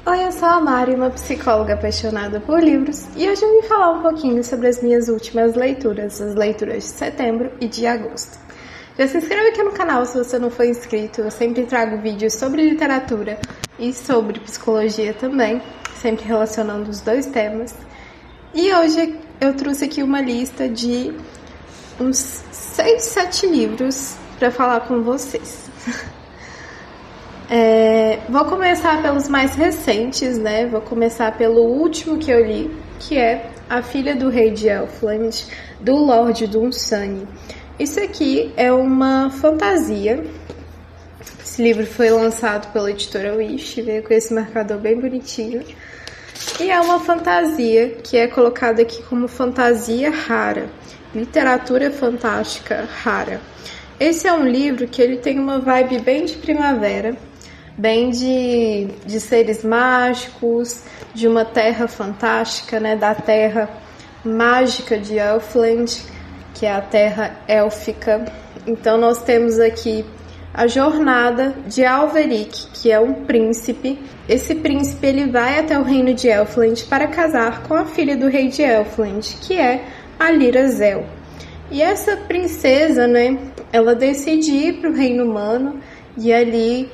Oi, eu sou a Mari, uma psicóloga apaixonada por livros, e hoje eu vim falar um pouquinho sobre as minhas últimas leituras, as leituras de setembro e de agosto. Já se inscreve aqui no canal se você não for inscrito, eu sempre trago vídeos sobre literatura e sobre psicologia também, sempre relacionando os dois temas. E hoje eu trouxe aqui uma lista de uns 6, 7 livros para falar com vocês. Vou começar pelos mais recentes, né? Vou começar pelo último que eu li, que é A Filha do Rei de Elfland, do Lord Dunsany. Isso aqui é uma fantasia. Esse livro foi lançado pela editora Wish, veio com esse marcador bem bonitinho. E é uma fantasia que é colocada aqui como fantasia rara, literatura fantástica rara. Esse é um livro que ele tem uma vibe bem de primavera, bem de seres mágicos, de uma terra fantástica, né, da terra mágica de Elfland, que é a terra élfica. Então nós temos aqui a jornada de Alveric, que é um príncipe. Esse príncipe ele vai até o reino de Elfland para casar com a filha do rei de Elfland, que é a Lyrazel. E essa princesa, né, ela decide ir para o reino humano e ali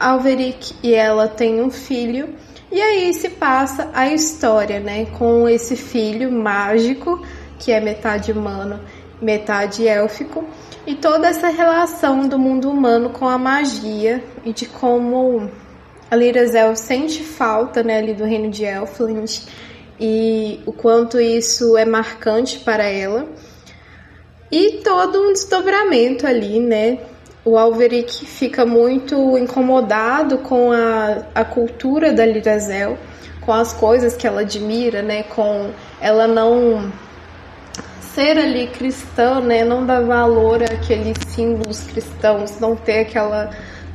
Alveric e ela têm um filho. E aí se passa a história, né, com esse filho mágico, que é metade humano, metade élfico, e toda essa relação do mundo humano com a magia e de como a Lyrazel sente falta, né, ali do reino de Elfland e o quanto isso é marcante para ela. E todo um desdobramento ali, né? O Alveric fica muito incomodado com a cultura da Lyrazel, com as coisas que ela admira, né? Com ela não ser ali cristã, né? Não dar valor àqueles símbolos cristãos, não ter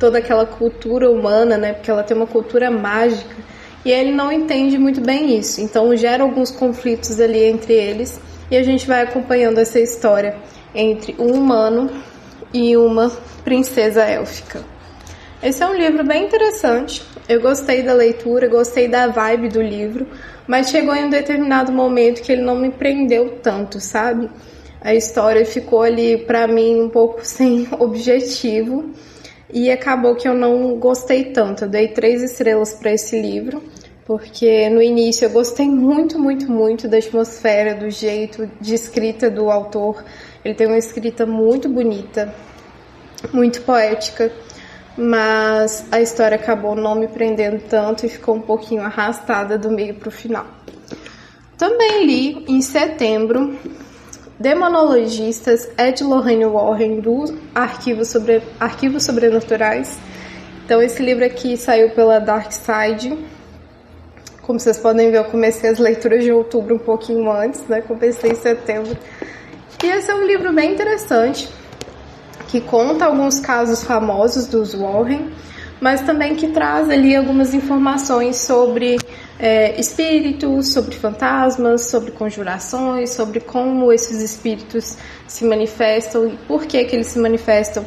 toda aquela cultura humana, né? Porque ela tem uma cultura mágica e ele não entende muito bem isso. Então gera alguns conflitos ali entre eles. E a gente vai acompanhando essa história entre um humano e uma princesa élfica. Esse é um livro bem interessante. Eu gostei da leitura, gostei da vibe do livro, mas chegou em um determinado momento que ele não me prendeu tanto, sabe? A história ficou ali, pra mim, um pouco sem objetivo e acabou que eu não gostei tanto. Eu dei 3 estrelas para esse livro, porque no início eu gostei muito, muito, muito da atmosfera, do jeito de escrita do autor. Ele tem uma escrita muito bonita, muito poética, mas a história acabou não me prendendo tanto e ficou um pouquinho arrastada do meio para o final. Também li em setembro Demonologistas, Ed Lorraine Warren, do Arquivos Sobrenaturais. Então esse livro aqui saiu pela Dark Side. Como vocês podem ver, eu comecei as leituras de outubro um pouquinho antes, né? Comecei em setembro. E esse é um livro bem interessante, que conta alguns casos famosos dos Warren, mas também que traz ali algumas informações sobre espíritos, sobre fantasmas, sobre conjurações, sobre como esses espíritos se manifestam e por que eles se manifestam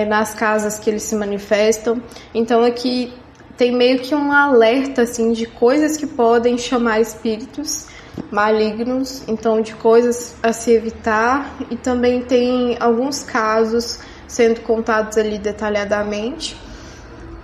nas casas que eles se manifestam. Então aqui tem meio que um alerta assim, de coisas que podem chamar espíritos malignos, então de coisas a se evitar, e também tem alguns casos sendo contados ali detalhadamente,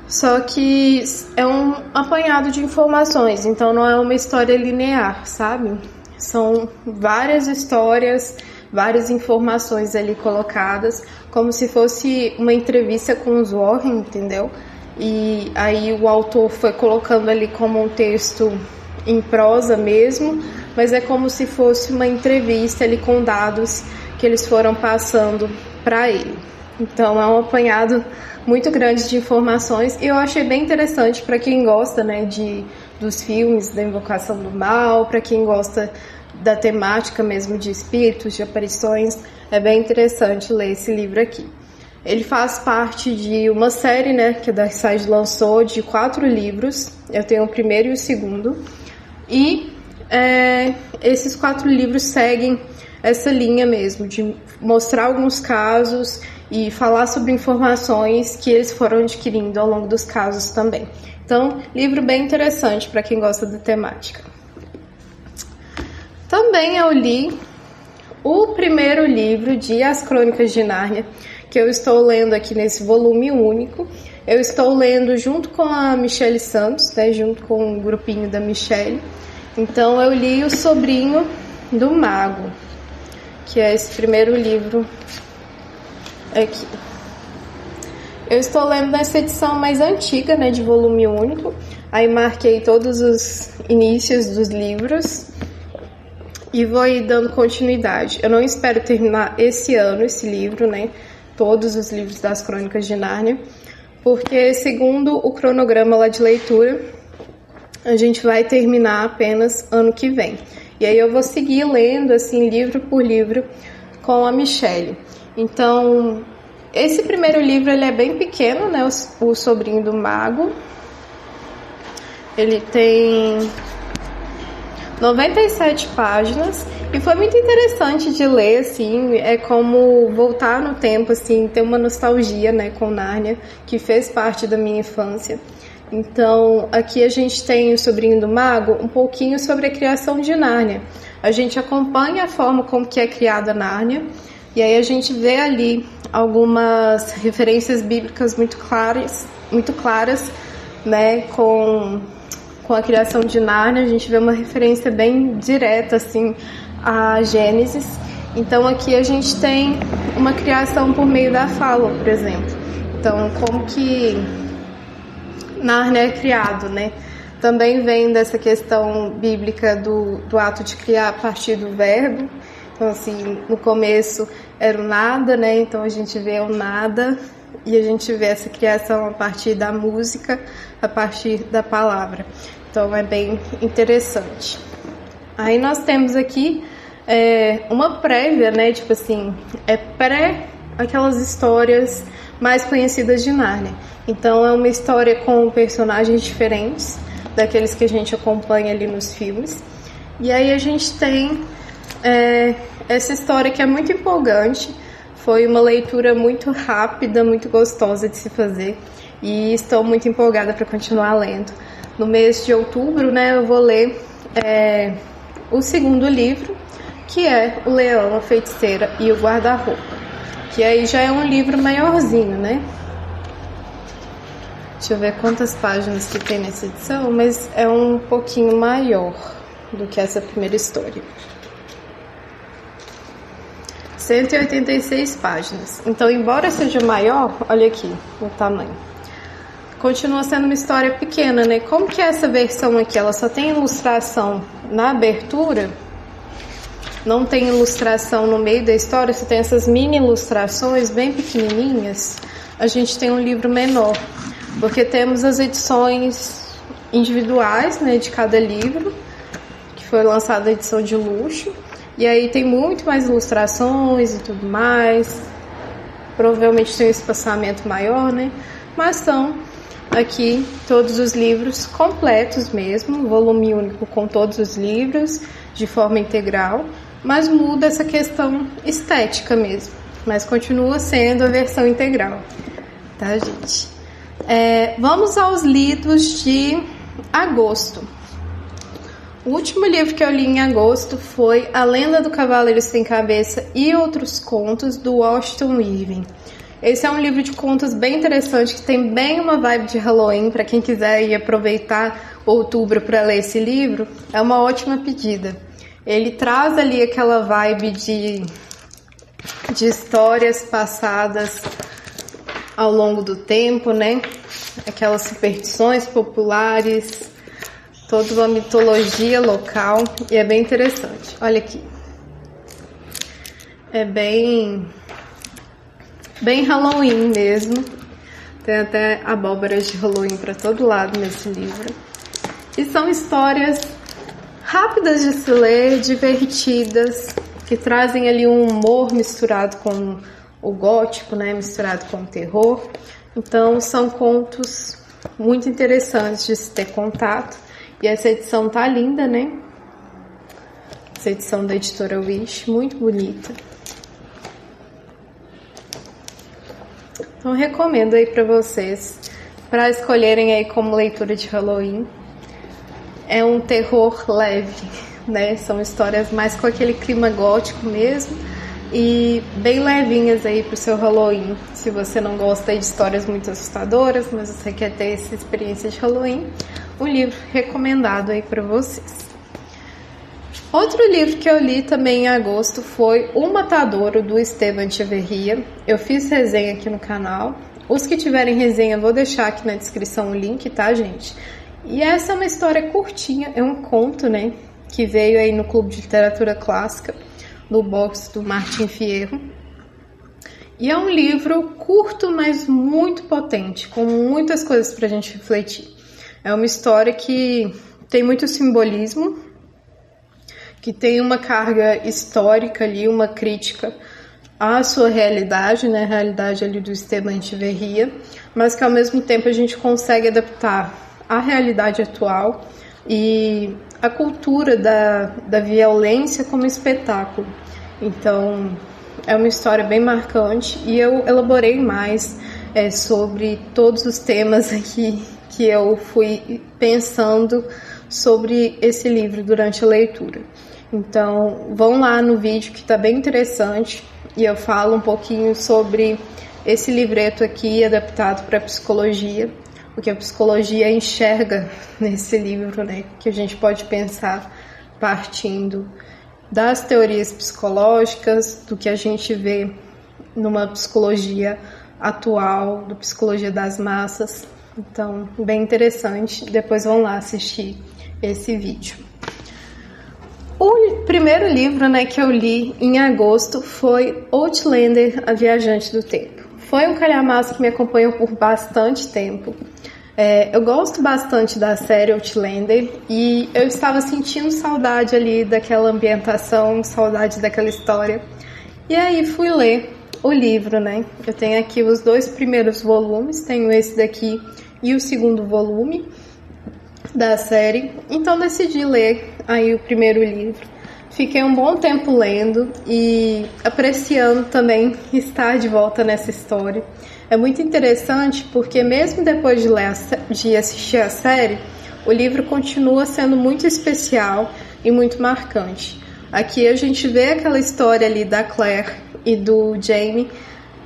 só que é um apanhado de informações, então não é uma história linear, sabe? São várias histórias, várias informações ali colocadas, como se fosse uma entrevista com os Warren, entendeu? E aí o autor foi colocando ali como um texto em prosa mesmo, mas é como se fosse uma entrevista ali com dados que eles foram passando para ele. Então é um apanhado muito grande de informações e eu achei bem interessante para quem gosta, né, dos filmes da Invocação do Mal, para quem gosta da temática mesmo de espíritos, de aparições. É bem interessante ler esse livro aqui. Ele faz parte de uma série, né, que a Dark Side lançou, de 4 livros. Eu tenho o primeiro e o segundo. E esses 4 livros seguem essa linha mesmo, de mostrar alguns casos e falar sobre informações que eles foram adquirindo ao longo dos casos também. Então, livro bem interessante para quem gosta da temática. Também eu li o primeiro livro de As Crônicas de Nárnia, que eu estou lendo aqui nesse volume único. Eu estou lendo junto com a Michele Santos, né, junto com o grupinho da Michele. Então eu li O Sobrinho do Mago, que é esse primeiro livro aqui. Eu estou lendo nessa edição mais antiga, né, de volume único. Aí marquei todos os inícios dos livros e vou aí dando continuidade. Eu não espero terminar esse ano esse livro, né, todos os livros das Crônicas de Nárnia, porque segundo o cronograma lá de leitura, a gente vai terminar apenas ano que vem. E aí eu vou seguir lendo, assim, livro por livro com a Michele. Então, esse primeiro livro, ele é bem pequeno, né, o Sobrinho do Mago. Ele tem 97 páginas e foi muito interessante de ler, assim, é como voltar no tempo, assim, ter uma nostalgia, né, com Nárnia, que fez parte da minha infância. Então, aqui a gente tem o Sobrinho do Mago, um pouquinho sobre a criação de Nárnia. A gente acompanha a forma como que é criada Nárnia, e aí a gente vê ali algumas referências bíblicas muito claras, né, com a criação de Nárnia. A gente vê uma referência bem direta, assim, a Gênesis. Então, aqui a gente tem uma criação por meio da fala, por exemplo. Então, como que Nárnia é criado, né? Também vem dessa questão bíblica do ato de criar a partir do verbo. Então, assim, no começo era o nada, né? Então a gente vê o nada e a gente vê essa criação a partir da música, a partir da palavra. Então é bem interessante. Aí nós temos aqui uma prévia, né? Tipo assim, é pré aquelas histórias mais conhecidas de Nárnia. Então é uma história com personagens diferentes daqueles que a gente acompanha ali nos filmes. E aí a gente tem essa história que é muito empolgante. Foi uma leitura muito rápida, muito gostosa de se fazer. E estou muito empolgada para continuar lendo. No mês de outubro, né, eu vou ler o segundo livro, que é O Leão, a Feiticeira e o Guarda-Roupa. Que aí já é um livro maiorzinho, né? Deixa eu ver quantas páginas que tem nessa edição, mas é um pouquinho maior do que essa primeira história. 186 páginas. Então, embora seja maior, olha aqui o tamanho. Continua sendo uma história pequena, né? Como que é essa versão aqui? Ela só tem ilustração na abertura, não tem ilustração no meio da história, você tem essas mini ilustrações bem pequenininhas. A gente tem um livro menor, porque temos as edições individuais, né, de cada livro, que foi lançada a edição de luxo, e aí tem muito mais ilustrações e tudo mais. Provavelmente tem um espaçamento maior, né? Mas são aqui todos os livros completos mesmo, volume único com todos os livros de forma integral, mas muda essa questão estética mesmo, mas continua sendo a versão integral, tá, gente? Vamos aos lidos de agosto. O último livro que eu li em agosto foi A Lenda do Cavaleiro Sem Cabeça e Outros Contos, do Washington Irving. Esse é um livro de contos bem interessante, que tem bem uma vibe de Halloween. Para quem quiser ir aproveitar outubro para ler esse livro, é uma ótima pedida. Ele traz ali aquela vibe de histórias passadas ao longo do tempo, né? Aquelas superstições populares, toda uma mitologia local, e é bem interessante. Olha aqui. É bem Halloween mesmo. Tem até abóboras de Halloween para todo lado nesse livro. E são histórias rápidas de se ler, divertidas, que trazem ali um humor misturado com o gótico, né, misturado com o terror. Então são contos muito interessantes de se ter contato. E essa edição tá linda, né? Essa edição da editora Wish, muito bonita. Então recomendo aí para vocês para escolherem aí como leitura de Halloween. É um terror leve, né? São histórias mais com aquele clima gótico mesmo e bem levinhas aí pro seu Halloween. Se você não gosta de histórias muito assustadoras, mas você quer ter essa experiência de Halloween, um livro recomendado aí para vocês. Outro livro que eu li também em agosto foi O Matadouro, do Esteban Echeverría. Eu fiz resenha aqui no canal. Os que tiverem resenha, vou deixar aqui na descrição o link, tá, gente? E essa é uma história curtinha, é um conto, né? Que veio aí no Clube de Literatura Clássica, no box do Martin Fierro. E é um livro curto, mas muito potente, com muitas coisas pra gente refletir. É uma história que tem muito simbolismo, que tem uma carga histórica ali, uma crítica à sua realidade, né? A realidade ali do Esteban Echeverría, mas que ao mesmo tempo a gente consegue adaptar à realidade atual e a cultura da violência como espetáculo. Então, é uma história bem marcante e eu elaborei mais sobre todos os temas aqui que eu fui pensando sobre esse livro durante a leitura. Então, vão lá no vídeo que está bem interessante e eu falo um pouquinho sobre esse livreto aqui adaptado para a psicologia, o que a psicologia enxerga nesse livro, né? Que a gente pode pensar partindo das teorias psicológicas, do que a gente vê numa psicologia atual, do psicologia das massas. Então, bem interessante. Depois vão lá assistir esse vídeo. O primeiro livro, né, que eu li em agosto foi Outlander, A Viajante do Tempo. Foi um calhamaço que me acompanhou por bastante tempo. Eu gosto bastante da série Outlander e eu estava sentindo saudade ali daquela ambientação, saudade daquela história. E aí fui ler o livro, né? Eu tenho aqui os 2 primeiros volumes, tenho esse daqui e o segundo volume da série. Então decidi ler aí o primeiro livro. Fiquei um bom tempo lendo e apreciando também estar de volta nessa história. É muito interessante porque mesmo depois de assistir a série, o livro continua sendo muito especial e muito marcante. Aqui a gente vê aquela história ali da Claire e do Jamie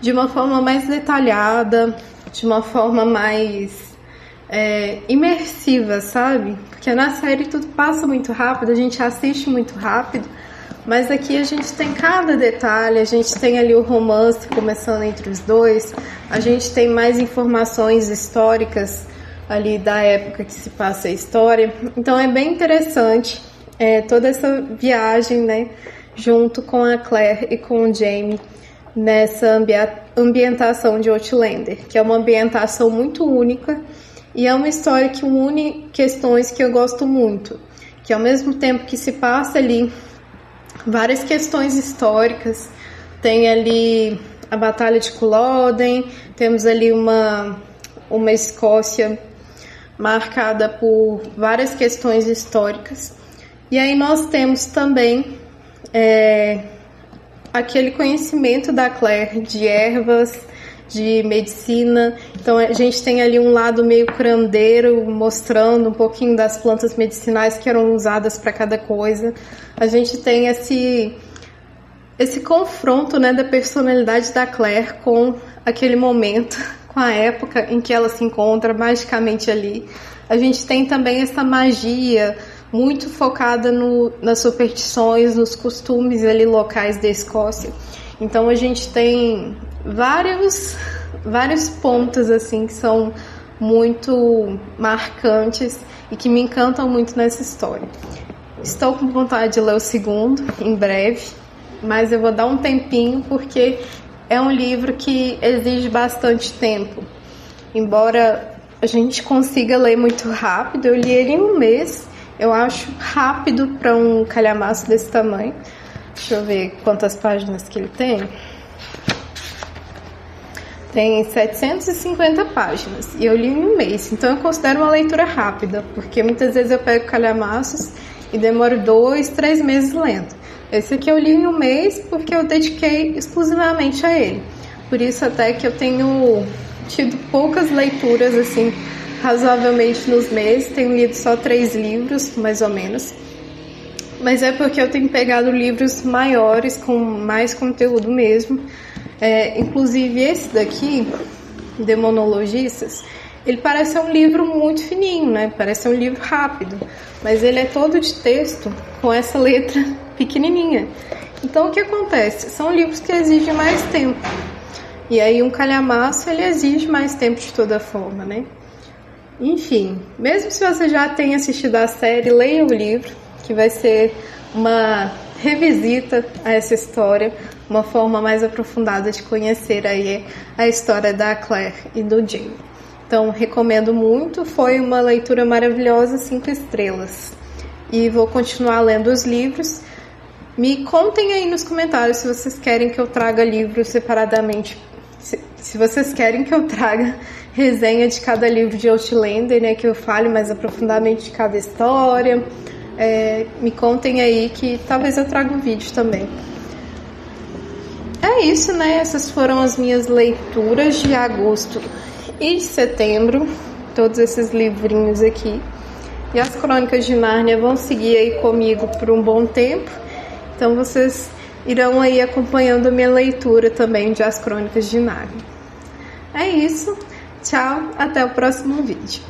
de uma forma mais detalhada, de uma forma mais imersiva, sabe? Porque na série tudo passa muito rápido, a gente assiste muito rápido, mas aqui a gente tem cada detalhe, a gente tem ali o romance começando entre os dois, a gente tem mais informações históricas ali da época que se passa a história. Então é bem interessante toda essa viagem, né, junto com a Claire e com o Jamie nessa ambientação de Outlander, que é uma ambientação muito única e é uma história que une questões que eu gosto muito, que ao mesmo tempo que se passa ali várias questões históricas, tem ali a Batalha de Culloden, temos ali uma Escócia marcada por várias questões históricas, e aí nós temos também aquele conhecimento da Claire de ervas, de medicina. Então a gente tem ali um lado meio curandeiro, mostrando um pouquinho das plantas medicinais que eram usadas para cada coisa. A gente tem esse confronto, né, da personalidade da Claire com aquele momento, com a época em que ela se encontra magicamente ali. A gente tem também essa magia muito focada nas superstições, nos costumes ali locais da Escócia. Então a gente tem vários pontos assim que são muito marcantes e que me encantam muito nessa história. Estou com vontade de ler o segundo em breve, mas eu vou dar um tempinho porque é um livro que exige bastante tempo. Embora a gente consiga ler muito rápido, eu li ele em um mês. Eu acho rápido para um calhamaço desse tamanho. Deixa eu ver quantas páginas que ele tem. Tem 750 páginas e eu li em um mês, então eu considero uma leitura rápida, porque muitas vezes eu pego calhamaços e demoro 2, 3 meses lendo. Esse aqui eu li em um mês porque eu dediquei exclusivamente a ele. Por isso até que eu tenho tido poucas leituras, assim, razoavelmente nos meses. Tenho lido só 3 livros, mais ou menos. Mas é porque eu tenho pegado livros maiores, com mais conteúdo mesmo. Inclusive esse daqui, Demonologistas, ele parece ser um livro muito fininho, né? Parece ser um livro rápido, mas ele é todo de texto com essa letra pequenininha. Então o que acontece? São livros que exigem mais tempo. E aí um calhamaço, ele exige mais tempo de toda forma, né? Enfim, mesmo se você já tenha assistido a série, leia o livro, que vai ser uma revisita a essa história, uma forma mais aprofundada de conhecer aí a história da Claire e do Jamie. Então, recomendo muito, foi uma leitura maravilhosa, 5 estrelas. E vou continuar lendo os livros. Me contem aí nos comentários se vocês querem que eu traga livros separadamente, se vocês querem que eu traga resenha de cada livro de Outlander, né, que eu fale mais aprofundadamente de cada história. Me contem aí que talvez eu traga um vídeo também. É isso, né? Essas foram as minhas leituras de agosto e de setembro. Todos esses livrinhos aqui. E as Crônicas de Nárnia vão seguir aí comigo por um bom tempo. Então vocês irão aí acompanhando a minha leitura também de As Crônicas de Nárnia. É isso. Tchau, até o próximo vídeo.